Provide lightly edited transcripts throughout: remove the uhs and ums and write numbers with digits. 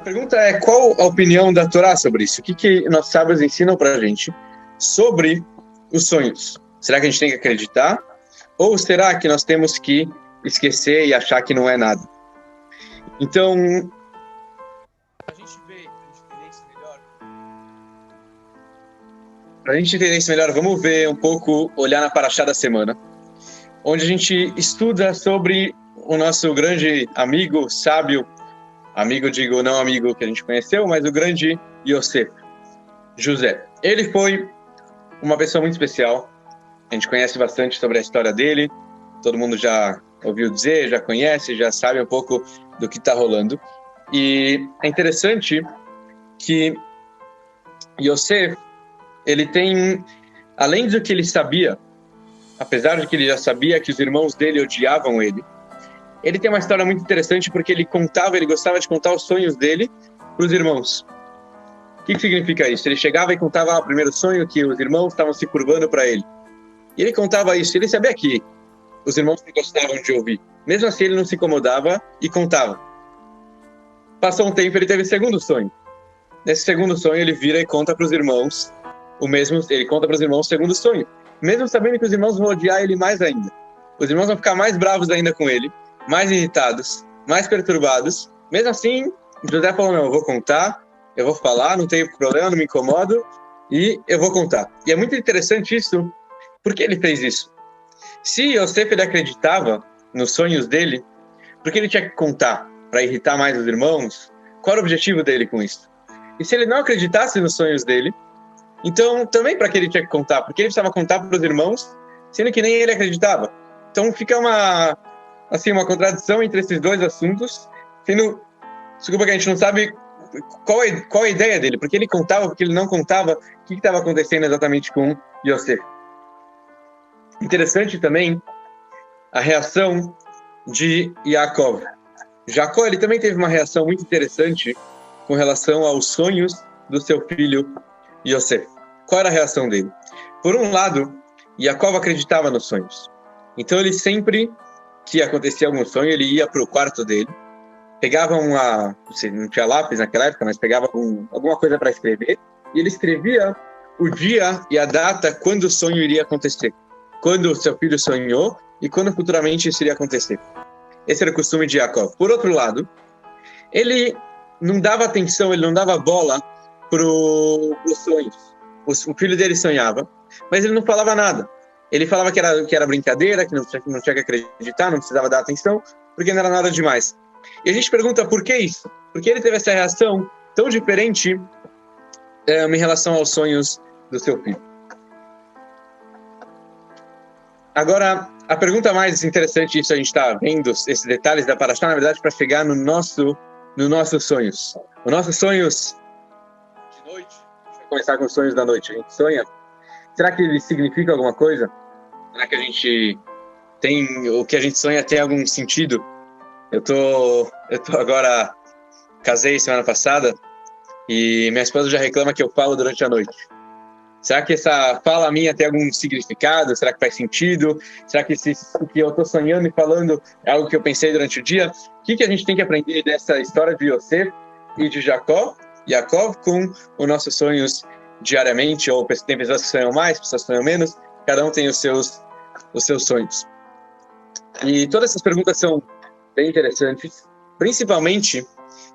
A pergunta é, qual a opinião da Torá sobre isso? O que nossos sábios ensinam para a gente sobre os sonhos? Será que a gente tem que acreditar? Ou será que nós temos que esquecer e achar que não é nada? Então, para a gente entender isso melhor, vamos ver um pouco, olhar na Parashá da semana, onde a gente estuda sobre o nosso grande amigo, sábio, amigo, digo, não amigo que a gente conheceu, mas o grande Yosef, José. Ele foi uma pessoa muito especial, a gente conhece bastante sobre a história dele, todo mundo já ouviu dizer, já conhece, já sabe um pouco do que está rolando. E é interessante que Yosef, ele tem, além do que ele sabia, apesar de que ele já sabia que os irmãos dele odiavam ele tem uma história muito interessante porque ele gostava de contar os sonhos dele para os irmãos. O que significa isso? Ele chegava e contava o primeiro sonho, que os irmãos estavam se curvando para ele. E ele contava isso, ele sabia que os irmãos não gostavam de ouvir. Mesmo assim, ele não se incomodava e contava. Passou um tempo, ele teve o segundo sonho. Nesse segundo sonho, ele vira e conta para os irmãos ele conta para os irmãos o segundo sonho. Mesmo sabendo que os irmãos vão odiar ele mais ainda. Os irmãos vão ficar mais bravos ainda com ele, mais irritados, mais perturbados. Mesmo assim, José falou, não, eu vou contar, eu vou falar, não tenho problema, não me incomodo, e eu vou contar. E é muito interessante isso, porque ele fez isso. Se Yosef ele acreditava nos sonhos dele, por que ele tinha que contar para irritar mais os irmãos? Qual era o objetivo dele com isso? E se ele não acreditasse nos sonhos dele, então também para que ele tinha que contar? Porque ele precisava contar para os irmãos, sendo que nem ele acreditava. Então fica uma contradição entre esses dois assuntos, desculpa que a gente não sabe qual a ideia dele, porque ele contava, porque ele não contava, o que estava acontecendo exatamente com Yosef. Interessante também a reação de Yaakov. Jacó, ele também teve uma reação muito interessante com relação aos sonhos do seu filho Yosef. Qual era a reação dele? Por um lado, Yaakov acreditava nos sonhos. Então ele sempre que acontecia algum sonho, ele ia para o quarto dele, pegava não tinha lápis naquela época, mas pegava alguma coisa para escrever, e ele escrevia o dia e a data quando o sonho iria acontecer. Quando o seu filho sonhou e quando futuramente isso iria acontecer. Esse era o costume de Yaakov. Por outro lado, ele não dava atenção, ele não dava bola para os sonhos. O filho dele sonhava, mas ele não falava nada. Ele falava que era brincadeira, que não tinha que acreditar, não precisava dar atenção, porque não era nada demais. E a gente pergunta por que isso? Por que ele teve essa reação tão diferente em relação aos sonhos do seu filho? Agora, a pergunta mais interessante, isso a gente está vendo, esses detalhes da Parashá, na verdade, para chegar no nossos sonhos. Os nossos sonhos de noite, a gente vai começar com os sonhos da noite. A gente sonha, será que ele significa alguma coisa? Será que o que a gente sonha tem algum sentido? Eu tô agora, casei semana passada, e minha esposa já reclama que eu falo durante a noite. Será que essa fala minha tem algum significado? Será que faz sentido? Será que o que eu estou sonhando e falando é algo que eu pensei durante o dia? O que a gente tem que aprender dessa história de Yosef e de Yaakov com os nossos sonhos diariamente? Ou tem pessoas que sonham mais, pessoas que sonham menos. Cada um tem os seus sonhos. E todas essas perguntas são bem interessantes, principalmente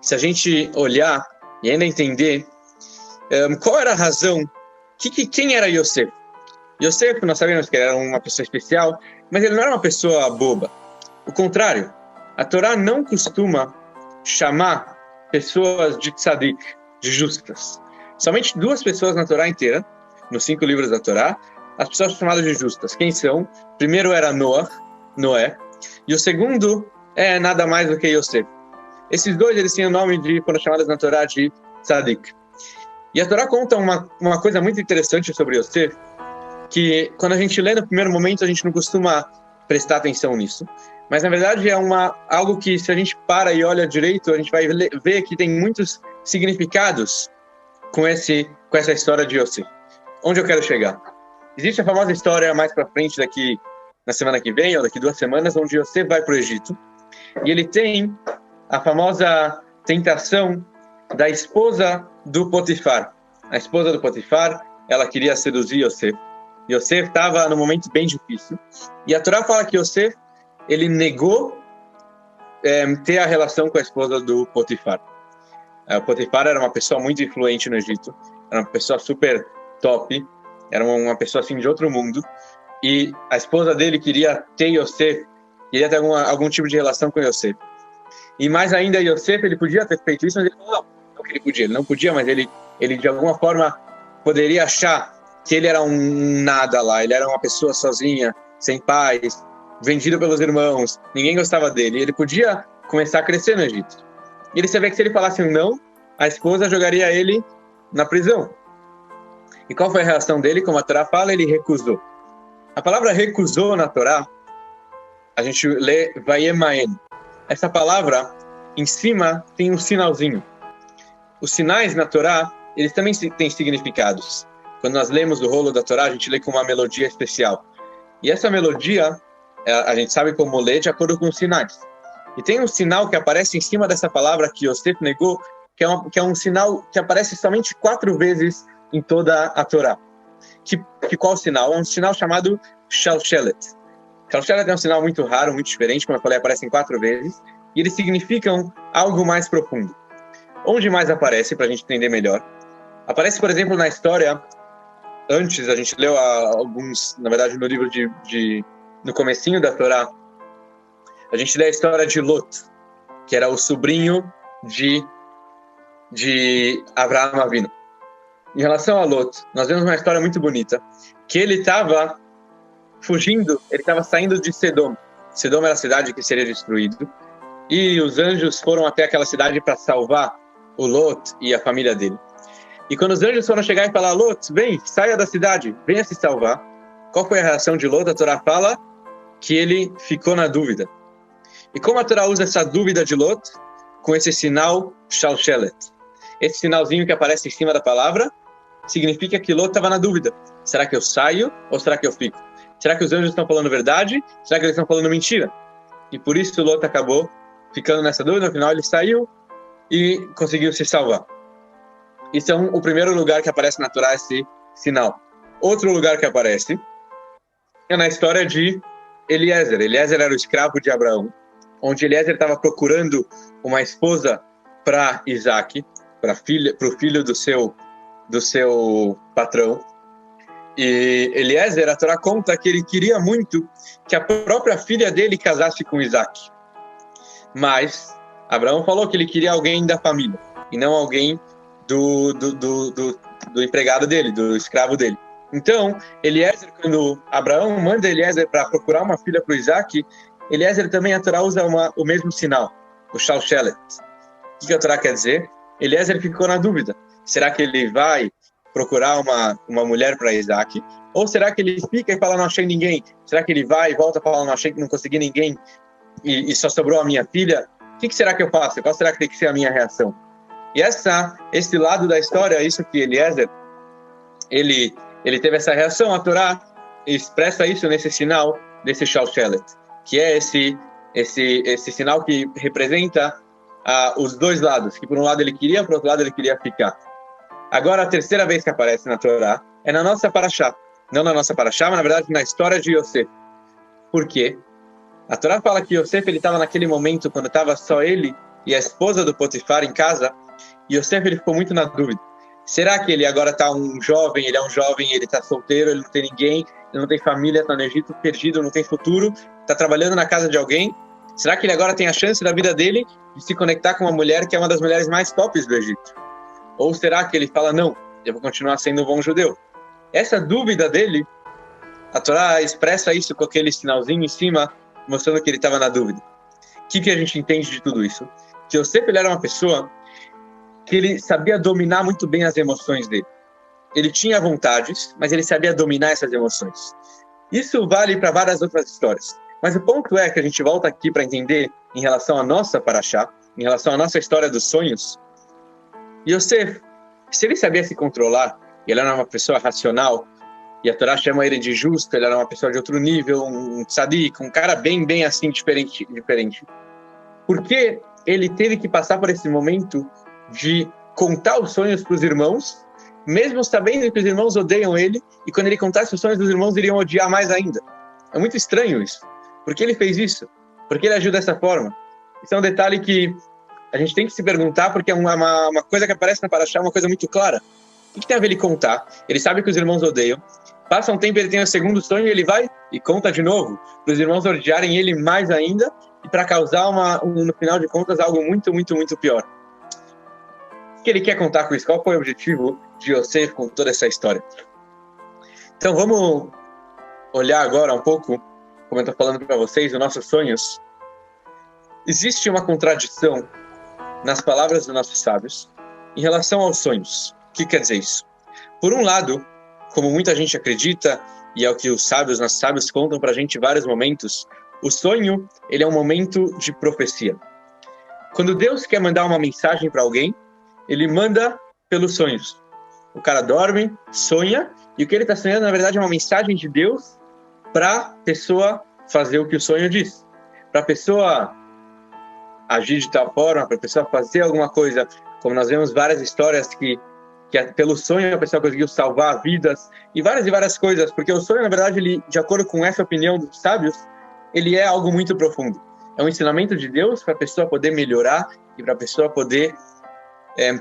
se a gente olhar e ainda entender qual era a razão. Quem era Yosef? Yosef, nós sabemos que ele era uma pessoa especial, mas ele não era uma pessoa boba. O contrário, a Torá não costuma chamar pessoas de tzadik, de justas. Somente 2 pessoas na Torá inteira, nos 5 livros da Torá, as pessoas são chamadas de justas. Quem são? O primeiro era Noé, e o segundo é nada mais do que Yosef. Esses 2, eles tinham o nome foram chamados na Torá de tzadik. E a Torá conta uma coisa muito interessante sobre Yosef, que quando a gente lê no primeiro momento, a gente não costuma prestar atenção nisso. Mas, na verdade, é algo que, se a gente para e olha direito, a gente vai ver que tem muitos significados com essa história de Yosef. Onde eu quero chegar? Existe a famosa história mais para frente, na semana que vem, ou daqui 2 semanas, onde Yosef vai para o Egito. E ele tem a famosa tentação da esposa do Potifar. A esposa do Potifar, ela queria seduzir Yosef. Yosef estava num momento bem difícil. E a Torá fala que Yosef, ele negou ter a relação com a esposa do Potifar. O Potifar era uma pessoa muito influente no Egito. Era uma pessoa super top. Era uma pessoa assim de outro mundo. E a esposa dele queria ter Yosef, queria ter algum tipo de relação com Yosef. E mais ainda, Yosef, ele podia ter feito isso, mas ele falou, não que ele podia, ele não podia, mas ele de alguma forma poderia achar que ele era um nada lá, ele era uma pessoa sozinha, sem pais, vendido pelos irmãos, ninguém gostava dele, ele podia começar a crescer no Egito. E ele sabia que se ele falasse um não, a esposa jogaria ele na prisão. E qual foi a reação dele? Como a Torá fala, ele recusou. A palavra recusou na Torá, a gente lê vayemaen. Essa palavra, em cima, tem um sinalzinho. Os sinais na Torá, eles também têm significados. Quando nós lemos o rolo da Torá, a gente lê com uma melodia especial. E essa melodia, a gente sabe como ler de acordo com os sinais. E tem um sinal que aparece em cima dessa palavra que Yosef negou, que é um sinal que aparece somente 4 vezes em toda a Torá. Qual sinal? É um sinal chamado Shalshelet. Shalshelet é um sinal muito raro, muito diferente, como eu falei, aparecem 4 vezes, e eles significam algo mais profundo. Onde mais aparece, para a gente entender melhor? Aparece, por exemplo, na história, antes, a gente leu alguns, na verdade, no livro no comecinho da Torá, a gente lê a história de Lot, que era o sobrinho de Abraham Avinu. Em relação a Lot, nós vemos uma história muito bonita, que ele estava fugindo, ele estava saindo de Sedom. Sedom era a cidade que seria destruída, e os anjos foram até aquela cidade para salvar o Lot e a família dele. E quando os anjos foram chegar e falar, Lot, vem, saia da cidade, venha se salvar, qual foi a reação de Lot? A Torá fala que ele ficou na dúvida. E como a Torá usa essa dúvida de Lot? Com esse sinal Shalshelet. Esse sinalzinho que aparece em cima da palavra significa que Lot estava na dúvida. Será que eu saio ou será que eu fico? Será que os anjos estão falando verdade? Será que eles estão falando mentira? E por isso Lot acabou ficando nessa dúvida. No final ele saiu e conseguiu se salvar. Isso é o primeiro lugar que aparece na Torá, esse sinal. Outro lugar que aparece é na história de Eliezer. Eliezer era o escravo de Abraão, onde Eliezer estava procurando uma esposa para Isaac, para o filho do seu patrão. E Eliezer, a Torá conta que ele queria muito que a própria filha dele casasse com Isaac. Mas Abraão falou que ele queria alguém da família, e não alguém do empregado dele, do escravo dele. Então, Eliezer, quando Abraão manda Eliezer para procurar uma filha para o Isaac, Eliezer também, a Torá usa o mesmo sinal, o Shalshelet. O que a Torá quer dizer? Eliezer ficou na dúvida. Será que ele vai procurar uma mulher para Isaac? Ou será que ele fica e fala, não achei ninguém? Será que ele vai e volta e fala, não consegui ninguém e só sobrou a minha filha? O que será que eu faço? Qual será que tem que ser a minha reação? E esse lado da história, isso que Eliezer, ele teve essa reação, a Torá expressa isso nesse sinal desse Shalshelet, que é esse sinal que representa os dois lados, que por um lado ele queria, por outro lado ele queria ficar. Agora, a terceira vez que aparece na Torá é na nossa Parashá. Não na nossa Parashá, mas na verdade na história de Yosef. Por quê? A Torá fala que Yosef estava naquele momento, quando estava só ele e a esposa do Potifar em casa, e Yosef ele ficou muito na dúvida. Será que ele agora está um jovem, ele é um jovem, ele está solteiro, ele não tem ninguém, ele não tem família, está no Egito perdido, não tem futuro, está trabalhando na casa de alguém? Será que ele agora tem a chance da vida dele de se conectar com uma mulher que é uma das mulheres mais tops do Egito? Ou será que ele fala, não, eu vou continuar sendo um bom judeu? Essa dúvida dele, a Torá expressa isso com aquele sinalzinho em cima, mostrando que ele estava na dúvida. O que a gente entende de tudo isso? Que Yosef ele era uma pessoa que ele sabia dominar muito bem as emoções dele. Ele tinha vontades, mas ele sabia dominar essas emoções. Isso vale para várias outras histórias. Mas o ponto é que a gente volta aqui para entender, em relação à nossa Parashá, em relação à nossa história dos sonhos, Yosef, se ele sabia se controlar, ele era uma pessoa racional, e a Torá chama ele de justo, ele era uma pessoa de outro nível, um tzadik, um cara bem assim diferente. Por que ele teve que passar por esse momento de contar os sonhos para os irmãos, mesmo sabendo que os irmãos odeiam ele, e quando ele contasse os sonhos dos irmãos, iriam odiar mais ainda. É muito estranho isso. Por que ele fez isso? Por que ele agiu dessa forma? Isso é um detalhe que a gente tem que se perguntar, porque é uma coisa que aparece na Parashá, uma coisa muito clara. O que tem a ver ele contar? Ele sabe que os irmãos odeiam, passa um tempo, ele tem o segundo sonho, e ele vai e conta de novo, para os irmãos odiarem ele mais ainda, e para causar, no final de contas, algo muito, muito, muito pior. O que ele quer contar com isso? Qual foi o objetivo de Yosef com toda essa história? Então vamos olhar agora um pouco, como eu estou falando para vocês, os nossos sonhos. Existe uma contradição nas palavras dos nossos sábios em relação aos sonhos. O que quer dizer isso? Por um lado, como muita gente acredita, e é o que os nossos sábios contam para a gente em vários momentos, o sonho, ele é um momento de profecia. Quando Deus quer mandar uma mensagem para alguém, ele manda pelos sonhos. O cara dorme, sonha, e o que ele está sonhando, na verdade, é uma mensagem de Deus para a pessoa fazer o que o sonho diz. Para a pessoa agir de tal forma, para a pessoa fazer alguma coisa, como nós vemos várias histórias que pelo sonho a pessoa conseguiu salvar vidas, e várias coisas, porque o sonho, na verdade, ele, de acordo com essa opinião dos sábios, ele é algo muito profundo. É um ensinamento de Deus para a pessoa poder melhorar e para a pessoa poder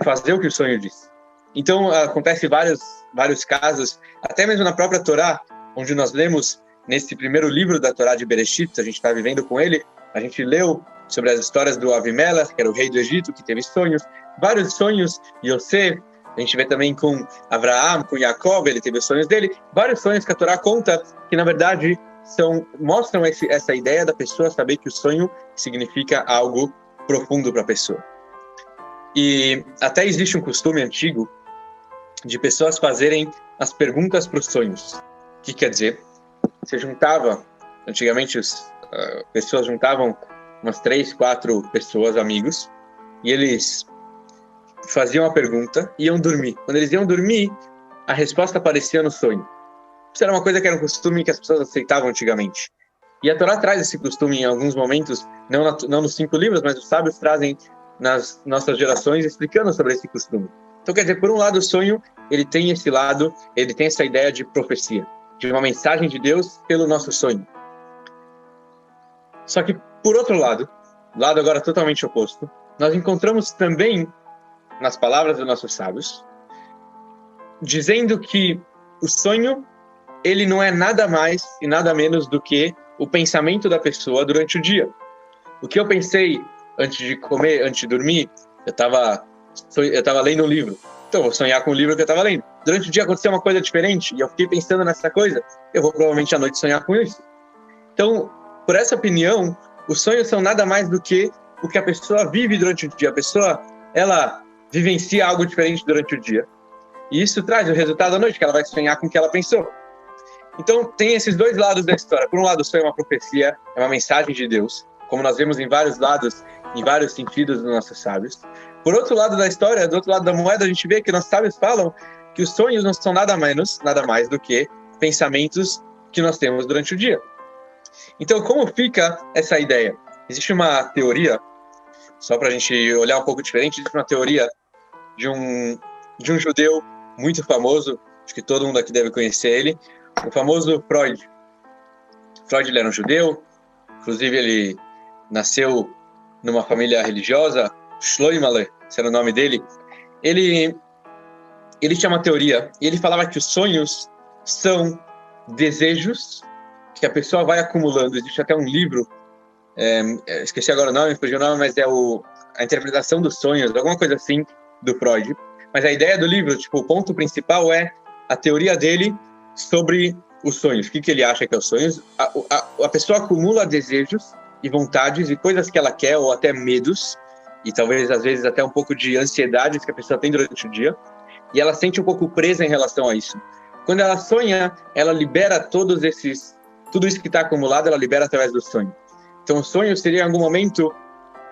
fazer o que o sonho diz. Então, acontece vários casos, até mesmo na própria Torá, onde nós lemos nesse primeiro livro da Torá de Bereshit, a gente está vivendo com ele, a gente leu sobre as histórias do Avimelech, que era o rei do Egito, que teve sonhos, vários sonhos, Yosef, a gente vê também com Abraham, com Jacob, ele teve os sonhos dele, vários sonhos que a Torá conta, que na verdade mostram essa ideia da pessoa saber que o sonho significa algo profundo para a pessoa. E até existe um costume antigo de pessoas fazerem as perguntas para os sonhos. O que quer dizer? Você juntava, antigamente pessoas juntavam umas 3, 4 pessoas, amigos, e eles faziam a pergunta e iam dormir. Quando eles iam dormir, a resposta aparecia no sonho. Isso era uma coisa que era um costume que as pessoas aceitavam antigamente. E a Torá traz esse costume em alguns momentos, não nos 5 livros, mas os sábios trazem nas nossas gerações explicando sobre esse costume. Então, quer dizer, por um lado, o sonho, ele tem esse lado, ele tem essa ideia de profecia, de uma mensagem de Deus pelo nosso sonho. Só que, por outro lado agora totalmente oposto, nós encontramos também nas palavras dos nossos sábios, dizendo que o sonho, ele não é nada mais e nada menos do que o pensamento da pessoa durante o dia. O que eu pensei antes de comer, antes de dormir, eu estava lendo um livro. Então, eu vou sonhar com o livro que eu estava lendo. Durante o dia aconteceu uma coisa diferente e eu fiquei pensando nessa coisa, eu vou provavelmente à noite sonhar com isso. Então, por essa opinião, os sonhos são nada mais do que o que a pessoa vive durante o dia. A pessoa, ela vivencia algo diferente durante o dia. E isso traz o resultado à noite, que ela vai sonhar com o que ela pensou. Então, tem esses dois lados da história. Por um lado, o sonho é uma profecia, é uma mensagem de Deus, como nós vemos em vários lados, em vários sentidos dos nossos sábios. Por outro lado da história, do outro lado da moeda, a gente vê que nossos sábios falam que os sonhos não são nada mais do que pensamentos que nós temos durante o dia. Então, como fica essa ideia? Existe uma teoria, só para a gente olhar um pouco diferente, existe uma teoria de um judeu muito famoso, acho que todo mundo aqui deve conhecer ele, o famoso Freud. Freud, ele era um judeu, inclusive ele nasceu numa família religiosa, Shloimeh, esse era o nome dele. Ele tinha uma teoria, e ele falava que os sonhos são desejos que a pessoa vai acumulando. Existe até um livro, esqueci agora o nome, fugiu o nome, mas é a interpretação dos sonhos, alguma coisa assim, do Freud. Mas a ideia do livro, o ponto principal é a teoria dele sobre os sonhos. O que ele acha que é os sonhos? A pessoa acumula desejos e vontades e coisas que ela quer, ou até medos, e talvez, às vezes, até um pouco de ansiedades que a pessoa tem durante o dia, e ela sente um pouco presa em relação a isso. Quando ela sonha, ela libera tudo isso que está acumulado, ela libera através do sonho. Então, o sonho seria, em algum momento,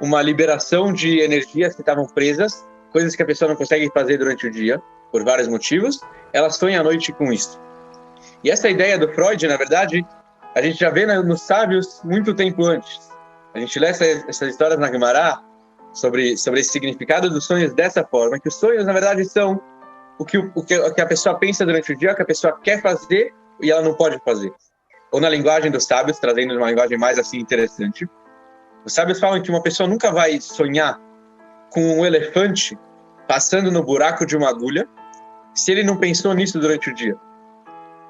uma liberação de energias que estavam presas, coisas que a pessoa não consegue fazer durante o dia, por vários motivos, ela sonha à noite com isso. E essa ideia do Freud, na verdade, a gente já vê nos sábios muito tempo antes. A gente lê essas histórias na Guemará, sobre esse significado dos sonhos dessa forma, que os sonhos, na verdade, são o que a pessoa pensa durante o dia, o que a pessoa quer fazer e ela não pode fazer. Ou na linguagem dos sábios, trazendo uma linguagem mais assim interessante, os sábios falam que uma pessoa nunca vai sonhar com um elefante passando no buraco de uma agulha se ele não pensou nisso durante o dia.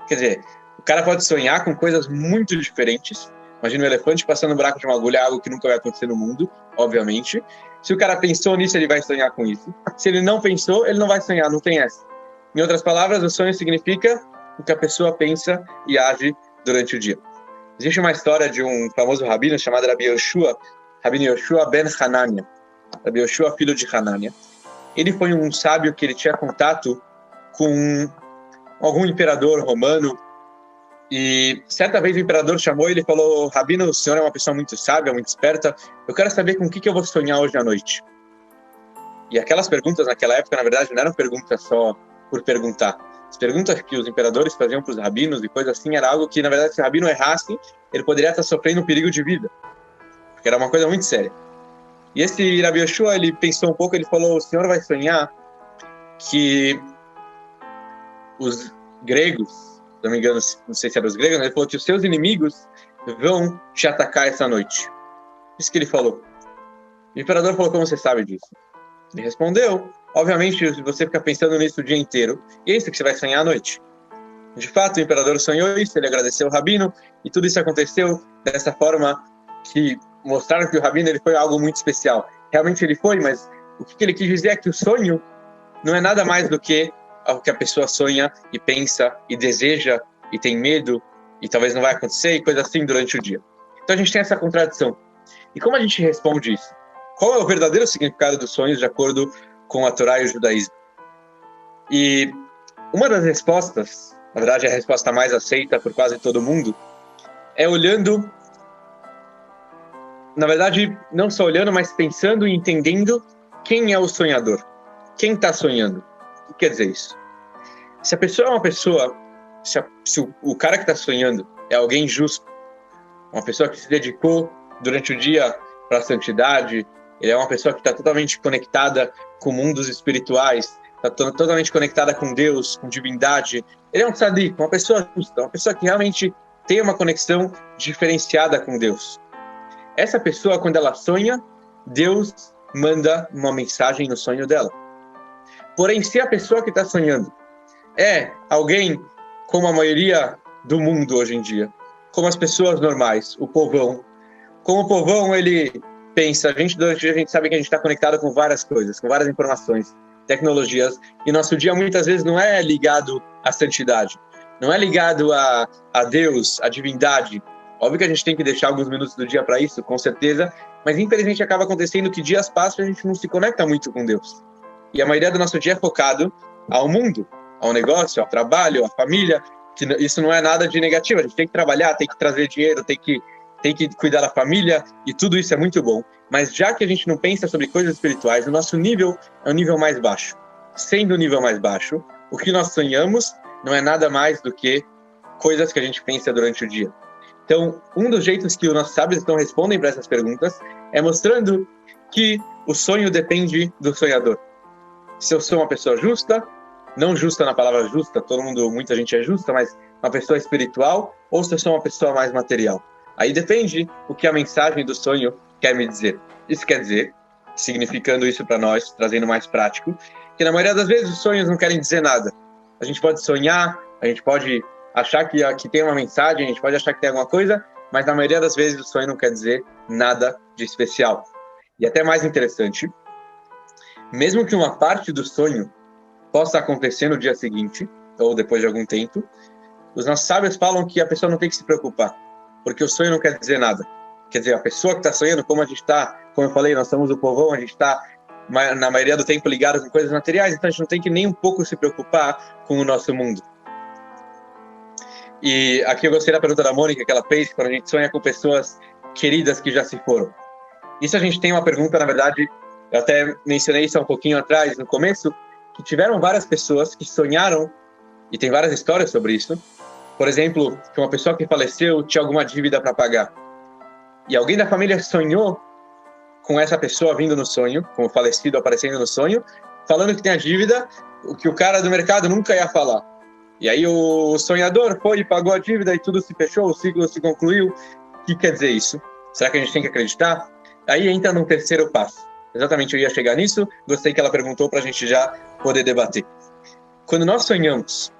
Quer dizer, o cara pode sonhar com coisas muito diferentes. Imagina um elefante passando no buraco de uma agulha, é algo que nunca vai acontecer no mundo, obviamente. Se o cara pensou nisso, ele vai sonhar com isso. Se ele não pensou, ele não vai sonhar, não tem essa. Em outras palavras, o sonho significa o que a pessoa pensa e age durante o dia. Existe uma história de um famoso rabino chamado Rabbi Yoshua, Rabino Yoshua ben Hanania. Rabbi Yoshua, filho de Hanania. Ele foi um sábio que ele tinha contato com algum imperador romano. E certa vez o imperador chamou ele e falou: Rabino, o senhor é uma pessoa muito sábia, muito esperta. Eu quero saber com o que eu vou sonhar hoje à noite. E aquelas perguntas naquela época, na verdade, não eram perguntas só por perguntar. As perguntas que os imperadores faziam para os rabinos e coisas assim, era algo que, na verdade, se o rabino errasse, ele poderia estar sofrendo um perigo de vida. Porque era uma coisa muito séria. E esse Rabbi Yoshua, ele pensou um pouco, ele falou: o senhor vai sonhar que os gregos, se não me engano, não sei se eram os gregos, mas ele falou que os seus inimigos vão te atacar essa noite. Isso que ele falou. O imperador falou: como você sabe disso? Ele respondeu: obviamente, você fica pensando nisso o dia inteiro, e é isso que você vai sonhar à noite. De fato, o imperador sonhou isso, ele agradeceu o rabino, e tudo isso aconteceu dessa forma que mostraram que o rabino ele foi algo muito especial. Realmente ele foi, mas o que ele quis dizer é que o sonho não é nada mais do que o que a pessoa sonha e pensa e deseja e tem medo e talvez não vai acontecer e coisa assim durante o dia. Então a gente tem essa contradição. E como a gente responde isso? Qual é o verdadeiro significado dos sonhos de acordo com a Torá e o judaísmo? E uma das respostas, na verdade a resposta mais aceita por quase todo mundo, é olhando, na verdade não só olhando, mas pensando e entendendo quem é o sonhador. Quem está sonhando? O que quer dizer isso? Se a pessoa é uma pessoa, se o cara que está sonhando é alguém justo, uma pessoa que se dedicou durante o dia para a santidade, ele é uma pessoa que está totalmente conectada com mundos espirituais, está totalmente conectada com Deus, com divindade, ele é um tzadik, uma pessoa justa, uma pessoa que realmente tem uma conexão diferenciada com Deus. Essa pessoa, quando ela sonha, Deus manda uma mensagem no sonho dela. Porém, se a pessoa que está sonhando é alguém como a maioria do mundo hoje em dia, como as pessoas normais, o povão, como o povão ele pensa, durante o dia a gente sabe que a gente está conectado com várias coisas, com várias informações, tecnologias, e nosso dia muitas vezes não é ligado à santidade, não é ligado a Deus, à divindade. Óbvio que a gente tem que deixar alguns minutos do dia para isso, com certeza, mas infelizmente acaba acontecendo que dias passam e a gente não se conecta muito com Deus. E a maioria do nosso dia é focado ao mundo, ao negócio, ao trabalho, à família, que isso não é nada de negativo, a gente tem que trabalhar, tem que trazer dinheiro, tem que cuidar da família, e tudo isso é muito bom. Mas já que a gente não pensa sobre coisas espirituais, o nosso nível é um nível mais baixo. Sendo o nível mais baixo, o que nós sonhamos não é nada mais do que coisas que a gente pensa durante o dia. Então, um dos jeitos que os nossos sábios então respondem para essas perguntas é mostrando que o sonho depende do sonhador. Se eu sou uma pessoa justa, não justa na palavra justa, muita gente é justa, mas uma pessoa espiritual, ou se eu sou uma pessoa mais material. Aí depende o que a mensagem do sonho quer me dizer. Isso quer dizer, significando isso para nós, trazendo mais prático, que na maioria das vezes os sonhos não querem dizer nada. A gente pode sonhar, a gente pode achar que tem uma mensagem, a gente pode achar que tem alguma coisa, mas na maioria das vezes o sonho não quer dizer nada de especial. E até mais interessante, mesmo que uma parte do sonho possa acontecer no dia seguinte, ou depois de algum tempo, os nossos sábios falam que a pessoa não tem que se preocupar, porque o sonho não quer dizer nada. Quer dizer, a pessoa que está sonhando, como a gente está, como eu falei, nós somos o povão, a gente está, na maioria do tempo, ligado com coisas materiais, então a gente não tem que nem um pouco se preocupar com o nosso mundo. E aqui eu gostei da pergunta da Mônica que ela fez, quando a gente sonha com pessoas queridas que já se foram. Isso a gente tem uma pergunta, na verdade, eu até mencionei isso há um pouquinho atrás, no começo, que tiveram várias pessoas que sonharam, e tem várias histórias sobre isso. Por exemplo, que uma pessoa que faleceu tinha alguma dívida para pagar. E alguém da família sonhou com essa pessoa vindo no sonho, com o falecido aparecendo no sonho, falando que tem a dívida, o que o cara do mercado nunca ia falar. E aí o sonhador foi e pagou a dívida e tudo se fechou, o ciclo se concluiu. O que quer dizer isso? Será que a gente tem que acreditar? Aí entra num terceiro passo. Exatamente, eu ia chegar nisso, gostei que ela perguntou para a gente já poder debater. Quando nós sonhamos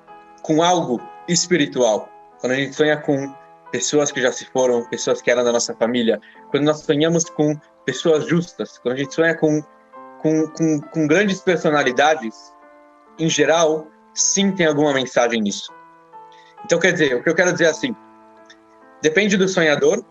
com algo espiritual, quando a gente sonha com pessoas que já se foram, pessoas que eram da nossa família, quando nós sonhamos com pessoas justas, quando a gente sonha com grandes personalidades, em geral, sim tem alguma mensagem nisso. Então, quer dizer, o que eu quero dizer é assim, depende do sonhador,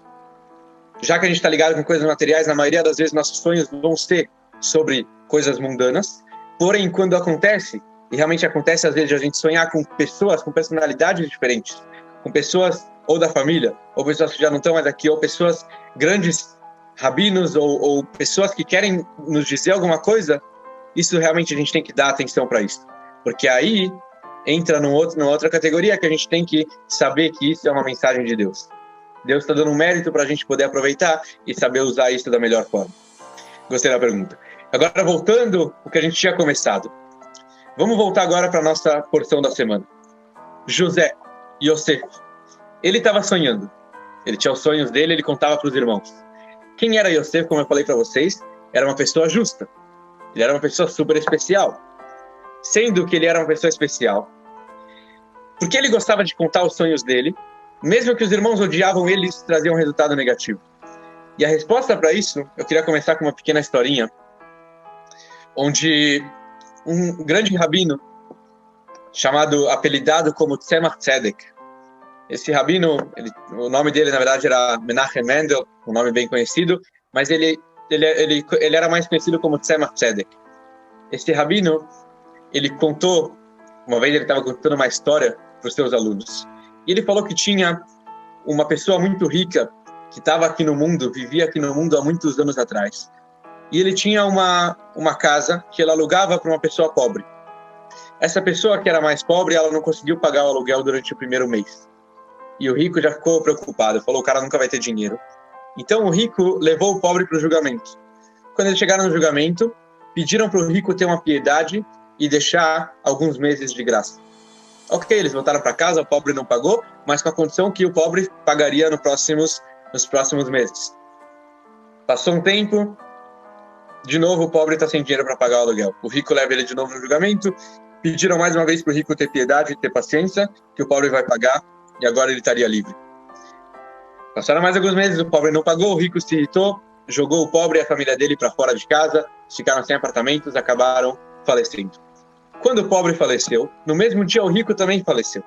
já que a gente está ligado com coisas materiais, na maioria das vezes nossos sonhos vão ser sobre coisas mundanas, porém, quando acontece, e realmente acontece às vezes a gente sonhar com pessoas, com personalidades diferentes, com pessoas ou da família, ou pessoas que já não estão mais aqui, ou pessoas grandes, rabinos, ou pessoas que querem nos dizer alguma coisa, isso realmente a gente tem que dar atenção para isso. Porque aí entra numa outra categoria que a gente tem que saber que isso é uma mensagem de Deus. Deus está dando um mérito para a gente poder aproveitar e saber usar isso da melhor forma. Gostei da pergunta. Agora, voltando o que a gente tinha começado. Vamos voltar agora para a nossa porção da semana. José, Yosef, ele estava sonhando. Ele tinha os sonhos dele, ele contava para os irmãos. Quem era Yosef, como eu falei para vocês, era uma pessoa justa. Ele era uma pessoa super especial. Sendo que ele era uma pessoa especial, porque ele gostava de contar os sonhos dele, mesmo que os irmãos odiavam ele, isso trazia um resultado negativo. E a resposta para isso, eu queria começar com uma pequena historinha, onde um grande rabino, apelidado como Tzemach Tzedek, esse rabino, o nome dele na verdade era Menachem Mendel, um nome bem conhecido, mas ele era mais conhecido como Tzemach Tzedek. Esse rabino, ele contou, uma vez ele estava contando uma história para os seus alunos, e ele falou que tinha uma pessoa muito rica que estava aqui no mundo, vivia aqui no mundo há muitos anos atrás. E ele tinha uma casa que ele alugava para uma pessoa pobre. Essa pessoa que era mais pobre, ela não conseguiu pagar o aluguel durante o primeiro mês. E o rico já ficou preocupado, falou, o cara nunca vai ter dinheiro. Então o rico levou o pobre para o julgamento. Quando eles chegaram no julgamento, pediram para o rico ter uma piedade e deixar alguns meses de graça. Ok, eles voltaram para casa, o pobre não pagou, mas com a condição que o pobre pagaria nos próximos meses. Passou um tempo, de novo o pobre está sem dinheiro para pagar o aluguel. O rico leva ele de novo no julgamento, pediram mais uma vez para o rico ter piedade e ter paciência, que o pobre vai pagar e agora ele estaria livre. Passaram mais alguns meses, o pobre não pagou, o rico se irritou, jogou o pobre e a família dele para fora de casa, ficaram sem apartamentos, acabaram falecendo. Quando o pobre faleceu, no mesmo dia o rico também faleceu.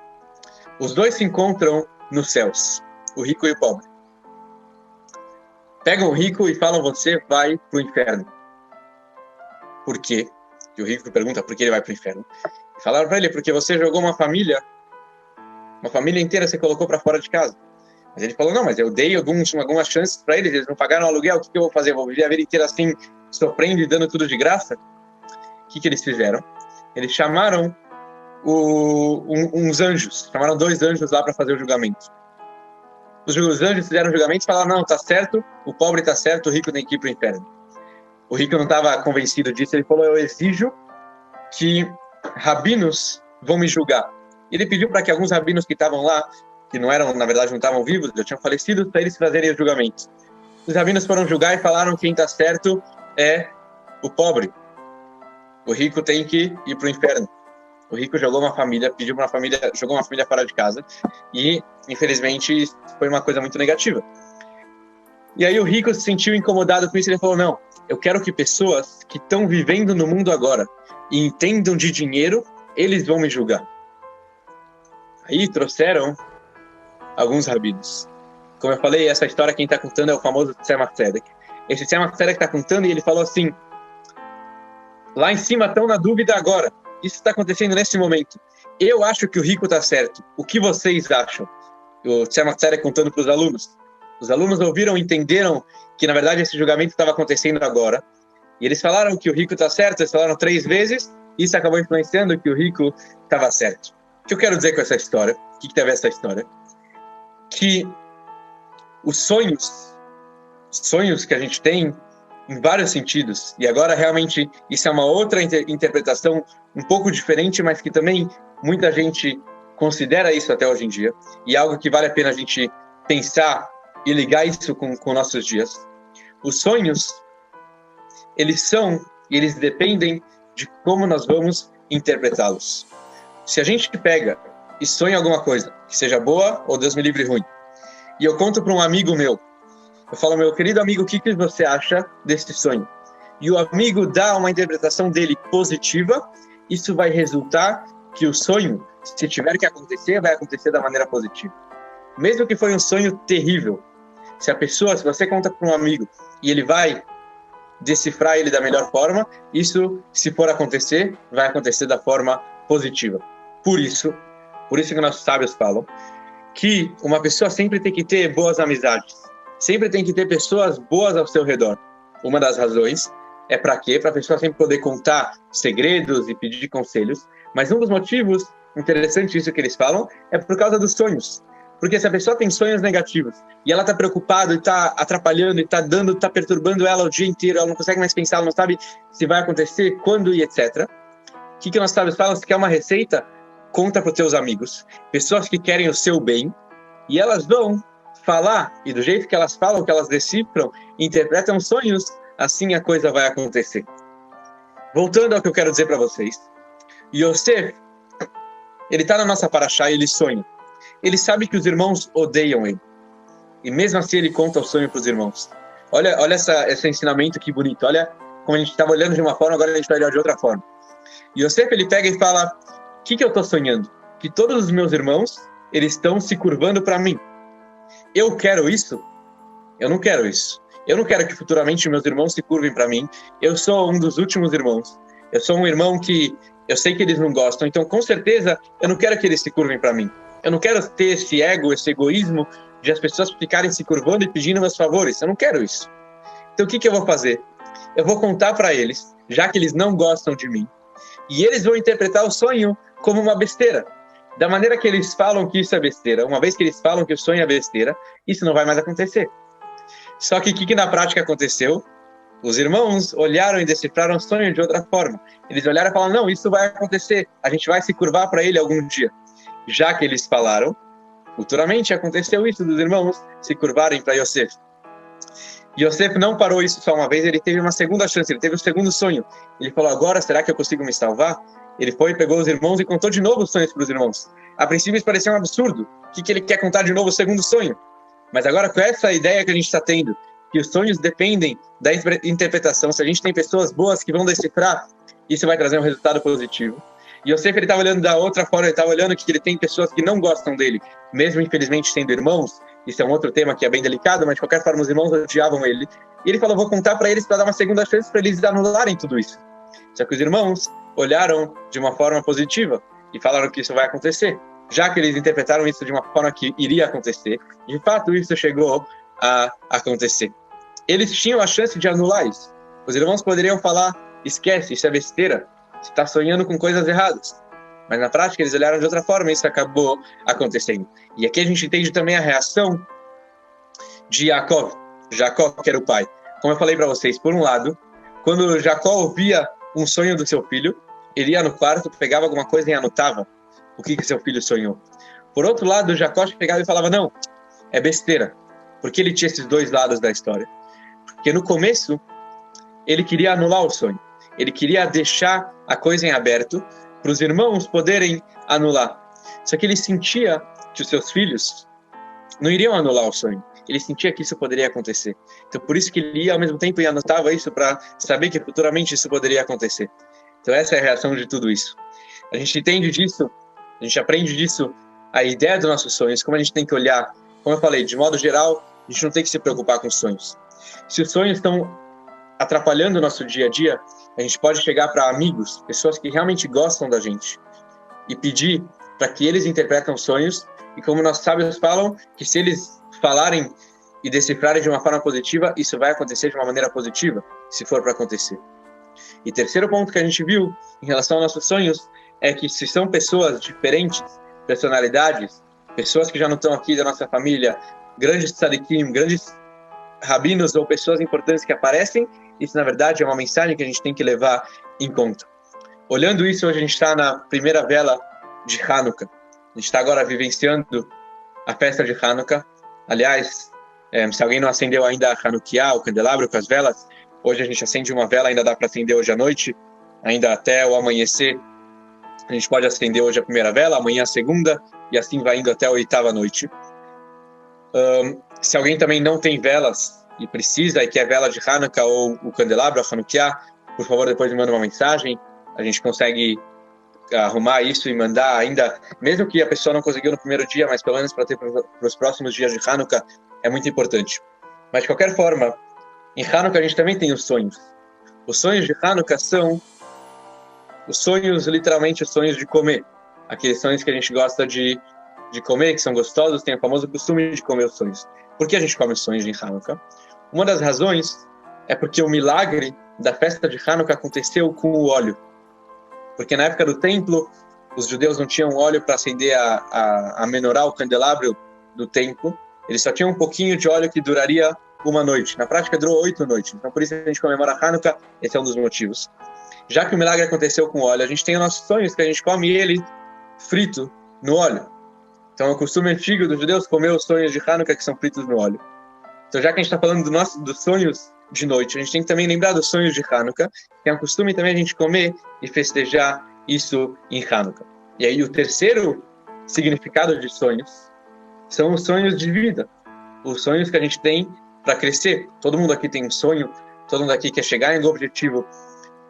Os dois se encontram nos céus, o rico e o pobre. Pegam o rico e falam, você vai para o inferno. Por quê? E o rico pergunta por que ele vai para o inferno. E falaram para ele, porque você jogou uma família inteira você colocou para fora de casa. Mas ele falou, não, mas eu dei algumas chances para eles não pagaram o aluguel, o que eu vou fazer? Eu vou viver a vida inteira assim, sofrendo e dando tudo de graça? O que eles fizeram? Eles chamaram uns anjos, chamaram 2 anjos lá para fazer o julgamento. Os anjos fizeram o julgamento e falaram, não, tá certo, o pobre tá certo, o rico tem que ir para o inferno. O rico não estava convencido disso, ele falou, eu exijo que rabinos vão me julgar. Ele pediu para que alguns rabinos que estavam lá, que não eram, na verdade não estavam vivos, já tinham falecido, para eles fazerem o julgamento. Os rabinos foram julgar e falaram que quem está certo é o pobre. O rico tem que ir para o inferno. O rico jogou uma família, jogou uma família fora de casa e, infelizmente, foi uma coisa muito negativa. E aí o rico se sentiu incomodado com isso e ele falou, não, eu quero que pessoas que estão vivendo no mundo agora e entendam de dinheiro, eles vão me julgar. Aí trouxeram alguns rabinos. Como eu falei, essa história quem está contando é o famoso Tzemach Tzedek. Esse Tzemach Tzedek está contando e ele falou assim, lá em cima estão na dúvida agora. Isso está acontecendo nesse momento. Eu acho que o rico está certo. O que vocês acham? O Tzemach Tzedek contando para os alunos. Os alunos ouviram, entenderam que, na verdade, esse julgamento estava acontecendo agora. E eles falaram que o rico está certo, eles falaram 3 vezes, e isso acabou influenciando que o rico estava certo. O que eu quero dizer com essa história? O que tem a ver essa história? Que os sonhos que a gente tem, em vários sentidos. E agora, realmente, isso é uma outra interpretação um pouco diferente, mas que também muita gente considera isso até hoje em dia. E é algo que vale a pena a gente pensar e ligar isso com nossos dias. Os sonhos, eles dependem de como nós vamos interpretá-los. Se a gente pega e sonha alguma coisa, que seja boa ou Deus me livre ruim, e eu conto para um amigo meu, eu falo, meu querido amigo, o que você acha desse sonho? E o amigo dá uma interpretação dele positiva, isso vai resultar que o sonho, se tiver que acontecer, vai acontecer da maneira positiva. Mesmo que foi um sonho terrível, se você conta para um amigo e ele vai decifrar ele da melhor forma, isso, se for acontecer, vai acontecer da forma positiva. Por isso que nossos sábios falam que uma pessoa sempre tem que ter boas amizades, sempre tem que ter pessoas boas ao seu redor. Uma das razões é para quê? Para a pessoa sempre poder contar segredos e pedir conselhos, mas um dos motivos, interessante isso que eles falam, é por causa dos sonhos. Porque se a pessoa tem sonhos negativos e ela está preocupada e está atrapalhando e está perturbando ela o dia inteiro, ela não consegue mais pensar, ela não sabe se vai acontecer, quando e etc. O que nós sábios falam? Se quer uma receita, conta para os teus amigos, pessoas que querem o seu bem, e elas vão falar, e do jeito que elas falam, que elas decifram, interpretam sonhos, assim a coisa vai acontecer. Voltando ao que eu quero dizer para vocês, Yosef, ele está na nossa paraxá e ele sonha. Ele sabe que os irmãos odeiam ele. E mesmo assim ele conta o sonho para os irmãos. Olha esse ensinamento que bonito. Olha como a gente estava olhando de uma forma, agora a gente vai olhar de outra forma. Yosef, ele pega e fala, o que eu estou sonhando? Que todos os meus irmãos, eles estão se curvando para mim. Eu quero isso? Eu não quero isso. Eu não quero que futuramente meus irmãos se curvem para mim. Eu sou um dos últimos irmãos. Eu sou um irmão que eu sei que eles não gostam. Então, com certeza, eu não quero que eles se curvem para mim. Eu não quero ter esse ego, esse egoísmo de as pessoas ficarem se curvando e pedindo meus favores. Eu não quero isso. Então, o que eu vou fazer? Eu vou contar para eles, já que eles não gostam de mim, e eles vão interpretar o sonho como uma besteira. Da maneira que eles falam que isso é besteira, uma vez que eles falam que o sonho é besteira, isso não vai mais acontecer. Só que o que na prática aconteceu? Os irmãos olharam e decifraram o sonho de outra forma. Eles olharam e falaram, não, isso vai acontecer, a gente vai se curvar para ele algum dia. Já que eles falaram, futuramente aconteceu isso dos irmãos se curvarem para Yosef. Yosef não parou isso só uma vez, ele teve uma segunda chance, ele teve o segundo sonho. Ele falou, agora será que eu consigo me salvar? Ele foi, pegou os irmãos e contou de novo os sonhos para os irmãos. A princípio isso parecia um absurdo. O que ele quer contar de novo o segundo sonho? Mas agora com essa ideia que a gente está tendo, que os sonhos dependem da interpretação, se a gente tem pessoas boas que vão decifrar, isso vai trazer um resultado positivo. E Yosef, ele estava olhando da outra forma, ele estava olhando que ele tem pessoas que não gostam dele, mesmo infelizmente sendo irmãos. Isso é um outro tema que é bem delicado, mas de qualquer forma os irmãos odiavam ele. E ele falou, vou contar para eles para dar uma segunda chance para eles anularem tudo isso. Só que os irmãos olharam de uma forma positiva e falaram que isso vai acontecer. Já que eles interpretaram isso de uma forma que iria acontecer, de fato isso chegou a acontecer. Eles tinham a chance de anular isso. Os irmãos poderiam falar, esquece, isso é besteira, você está sonhando com coisas erradas. Mas na prática eles olharam de outra forma e isso acabou acontecendo. E aqui a gente entende também a reação de Jacó, que era o pai. Como eu falei para vocês, por um lado, quando Jacó ouvia um sonho do seu filho, ele ia no quarto, pegava alguma coisa e anotava o que seu filho sonhou. Por outro lado, Jacó pegava e falava, não, é besteira. Porque ele tinha esses dois lados da história. Porque no começo, ele queria anular o sonho. Ele queria deixar a coisa em aberto para os irmãos poderem anular. Só que ele sentia que os seus filhos não iriam anular o sonho. Ele sentia que isso poderia acontecer. Então, por isso que ele ia ao mesmo tempo e anotava isso para saber que futuramente isso poderia acontecer. Então, essa é a reação de tudo isso. A gente entende disso, a gente aprende disso, a ideia dos nossos sonhos, como a gente tem que olhar. Como eu falei, de modo geral, a gente não tem que se preocupar com os sonhos. Se os sonhos estão atrapalhando o nosso dia a dia, a gente pode chegar para amigos, pessoas que realmente gostam da gente, e pedir para que eles interpretem os sonhos, e como nossos sábios falam, que se eles falarem e decifrarem de uma forma positiva, isso vai acontecer de uma maneira positiva, se for para acontecer. E terceiro ponto que a gente viu em relação aos nossos sonhos é que se são pessoas diferentes, personalidades, pessoas que já não estão aqui da nossa família, grandes tzadikim, grandes rabinos ou pessoas importantes que aparecem. Isso, na verdade, é uma mensagem que a gente tem que levar em conta. Olhando isso, hoje a gente está na primeira vela de Hanukkah. A gente está agora vivenciando a festa de Hanukkah. Aliás, se alguém não acendeu ainda a Hanukkah, o candelabro com as velas, hoje a gente acende uma vela, ainda dá para acender hoje à noite, ainda até o amanhecer. A gente pode acender hoje a primeira vela, amanhã a segunda, e assim vai indo até a oitava noite. Se alguém também não tem velas e precisa, e quer vela de Hanukkah ou o candelabro, a Hanukkah, por favor, depois me manda uma mensagem. A gente consegue arrumar isso e mandar ainda, mesmo que a pessoa não conseguiu no primeiro dia, mas pelo menos para ter para os próximos dias de Hanukkah, é muito importante. Mas, de qualquer forma, em Hanukkah a gente também tem os sonhos. Os sonhos de Hanukkah são os sonhos, literalmente, os sonhos de comer. Aqueles sonhos que a gente gosta de comer, que são gostosos, tem o famoso costume de comer os sonhos. Por que a gente come os sonhos em Hanukkah? Uma das razões é porque o milagre da festa de Hanukkah aconteceu com o óleo. Porque na época do templo, os judeus não tinham óleo para acender a menorá, o candelabro do templo. Eles só tinham um pouquinho de óleo que duraria uma noite. Na prática, durou 8 noites. Então, por isso a gente comemora Hanukkah. Esse é um dos motivos. Já que o milagre aconteceu com óleo, a gente tem os nossos sonhos, que a gente come ele frito no óleo. Então, é o costume antigo dos judeus comer os sonhos de Hanukkah que são fritos no óleo. Então, já que a gente está falando dos sonhos de noite, a gente tem que também lembrar dos sonhos de Hanukkah, que é um costume também a gente comer e festejar isso em Hanukkah. E aí, o terceiro significado de sonhos são os sonhos de vida. Os sonhos que a gente tem para crescer. Todo mundo aqui tem um sonho, todo mundo aqui quer chegar em um objetivo.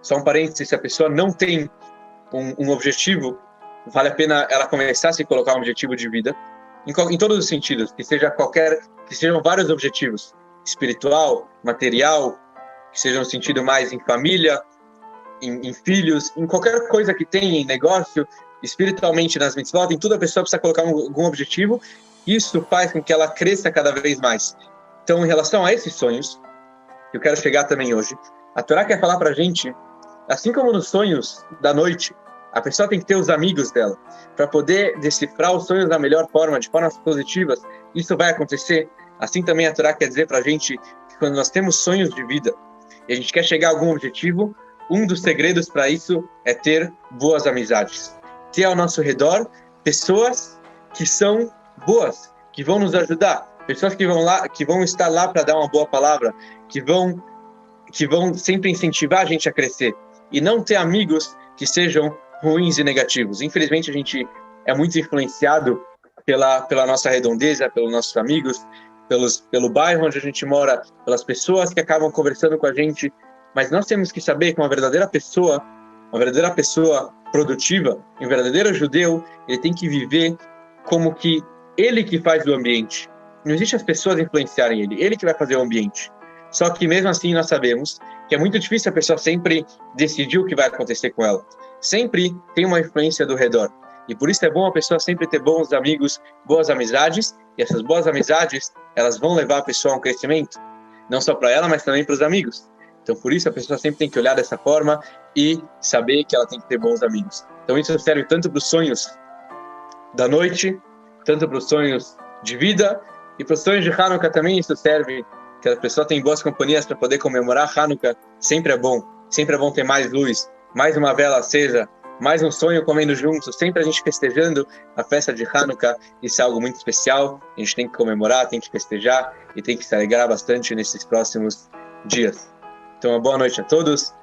Só um parênteses, se a pessoa não tem um objetivo, vale a pena ela começar a se colocar um objetivo de vida, em todos os sentidos, que sejam vários objetivos, espiritual, material, que seja no sentido mais em família, em filhos, em qualquer coisa que tenha, em negócio, espiritualmente nas mitzvot, em tudo a pessoa precisa colocar algum objetivo. Isso faz com que ela cresça cada vez mais. Então, em relação a esses sonhos, que eu quero chegar também hoje, a Torá quer falar pra gente, assim como nos sonhos da noite, a pessoa tem que ter os amigos dela, para poder decifrar os sonhos da melhor forma, de formas positivas. Isso vai acontecer. Assim também a Torá quer dizer para a gente que quando nós temos sonhos de vida e a gente quer chegar a algum objetivo, um dos segredos para isso é ter boas amizades. Ter ao nosso redor pessoas que são boas, que vão nos ajudar, pessoas que vão estar lá para dar uma boa palavra, que vão sempre incentivar a gente a crescer, e não ter amigos que sejam ruins e negativos. Infelizmente, a gente é muito influenciado pela nossa redondeza, pelos nossos amigos, pelo bairro onde a gente mora, pelas pessoas que acabam conversando com a gente. Mas nós temos que saber que uma verdadeira pessoa produtiva, um verdadeiro judeu, ele tem que viver como que ele que faz o ambiente. Não existe as pessoas influenciarem ele que vai fazer o ambiente. Só que mesmo assim nós sabemos que é muito difícil a pessoa sempre decidir o que vai acontecer com ela. Sempre tem uma influência do redor. E por isso é bom a pessoa sempre ter bons amigos, boas amizades, e essas boas amizades, elas vão levar a pessoa a um crescimento, não só para ela, mas também para os amigos. Então por isso a pessoa sempre tem que olhar dessa forma e saber que ela tem que ter bons amigos. Então isso serve tanto para os sonhos da noite, tanto para os sonhos de vida, e para os sonhos de Hanukkah também isso serve, que a pessoa tem boas companhias para poder comemorar Hanukkah. Sempre é bom ter mais luz, mais uma vela acesa, mais um sonho comendo juntos, sempre a gente festejando a festa de Hanukkah. Isso é algo muito especial, a gente tem que comemorar, tem que festejar e tem que se alegrar bastante nesses próximos dias. Então, uma boa noite a todos,